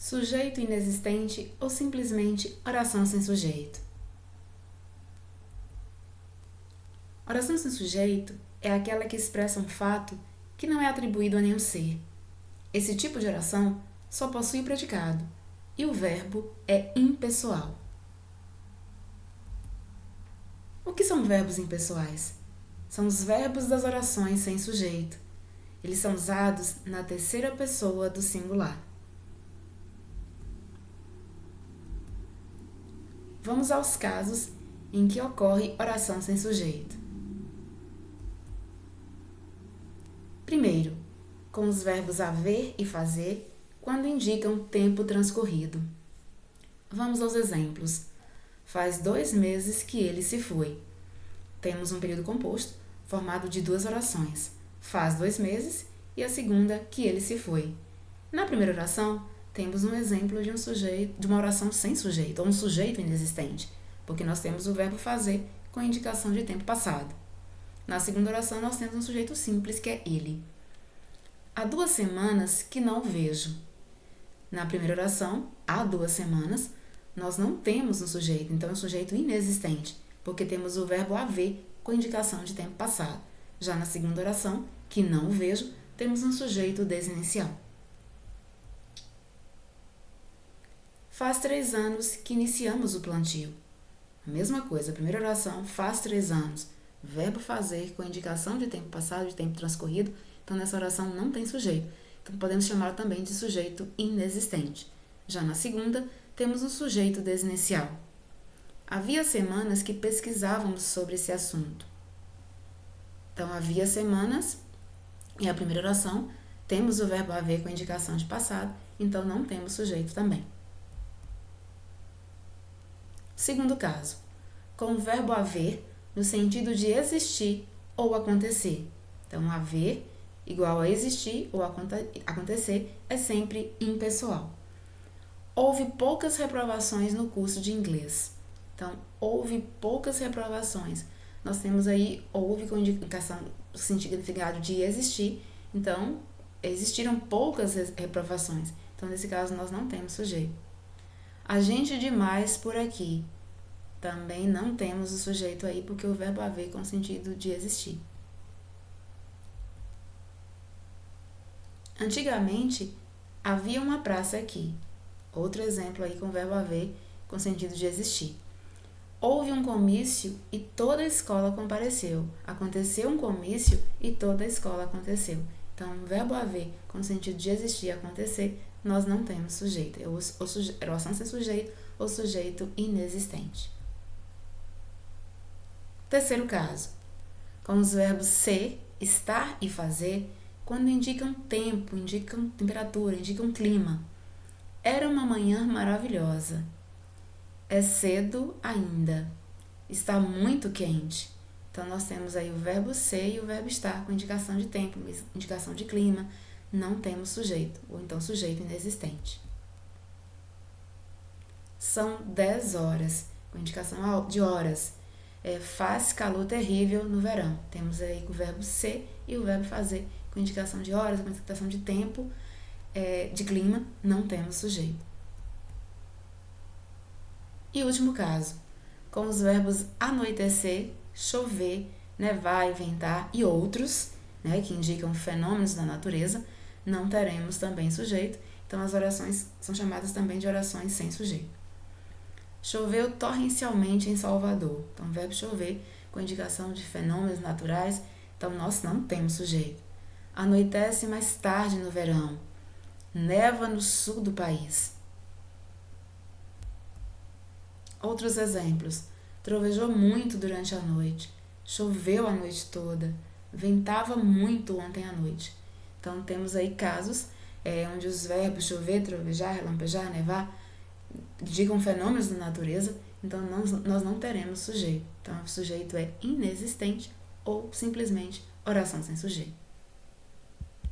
Sujeito inexistente ou simplesmente oração sem sujeito. Oração sem sujeito é aquela que expressa um fato que não é atribuído a nenhum ser. Esse tipo de oração só possui o predicado e o verbo é impessoal. O que são verbos impessoais? São os verbos das orações sem sujeito. Eles são usados na terceira pessoa do singular. Vamos aos casos em que ocorre oração sem sujeito. Primeiro, com os verbos haver e fazer, quando indicam tempo transcorrido. Vamos aos exemplos. Faz 2 meses que ele se foi. Temos um período composto formado de 2 orações. Faz 2 meses e a segunda, que ele se foi. Na primeira oração, temos um exemplo de uma oração sem sujeito, ou um sujeito inexistente, porque nós temos o verbo fazer com indicação de tempo passado. Na segunda oração, nós temos um sujeito simples, que é ele. Há 2 semanas que não vejo. Na primeira oração, há 2 semanas, nós não temos um sujeito, então é um sujeito inexistente, porque temos o verbo haver com indicação de tempo passado. Já na segunda oração, que não vejo, temos um sujeito desinicial. Faz 3 anos que iniciamos o plantio. A mesma coisa, a primeira oração, faz 3 anos. Verbo fazer com indicação de tempo passado, de tempo transcorrido. Então, nessa oração não tem sujeito. Então, podemos chamar também de sujeito inexistente. Já na segunda, temos um sujeito desinicial. Havia semanas que pesquisávamos sobre esse assunto. Então, havia semanas, e a primeira oração, temos o verbo haver com indicação de passado, então não temos sujeito também. Segundo caso, com o verbo haver no sentido de existir ou acontecer. Então, haver igual a existir ou acontecer é sempre impessoal. Houve poucas reprovações no curso de inglês. Então, houve poucas reprovações. Nós temos aí houve com indicação do significado de existir. Então, existiram poucas reprovações. Então, nesse caso, nós não temos sujeito. A gente demais por aqui. Também não temos o sujeito aí, porque o verbo haver com o sentido de existir. Antigamente, havia uma praça aqui. Outro exemplo aí com o verbo haver com o sentido de existir. Houve um comício e toda a escola compareceu. Aconteceu um comício e toda a escola aconteceu. Então, o verbo haver com o sentido de existir e acontecer, nós não temos sujeito. É oração sem sujeito ou sujeito inexistente. Terceiro caso. Com os verbos ser, estar e fazer, quando indicam tempo, indicam temperatura, indicam clima. Era uma manhã maravilhosa. É cedo ainda. Está muito quente. Então, nós temos aí o verbo ser e o verbo estar com indicação de tempo, indicação de clima. Não temos sujeito, ou então sujeito inexistente. São 10 horas, com indicação de horas. Faz calor terrível no verão. Temos aí o verbo ser e o verbo fazer com indicação de horas, com indicação de tempo, de clima. Não temos sujeito. E último caso, com os verbos anoitecer, chover, nevar e ventar e outros, que indicam fenômenos da natureza, não teremos também sujeito. Então, as orações são chamadas também de orações sem sujeito. Choveu torrencialmente em Salvador. Então, o verbo chover com indicação de fenômenos naturais. Então, nós não temos sujeito. Anoitece mais tarde no verão. Neva no sul do país. Outros exemplos. Trovejou muito durante a noite. Choveu a noite toda. Ventava muito ontem à noite. Então, temos aí casos onde os verbos chover, trovejar, relampejar, nevar indicam fenômenos da natureza. Então, nós não teremos sujeito. Então, o sujeito é inexistente ou simplesmente oração sem sujeito.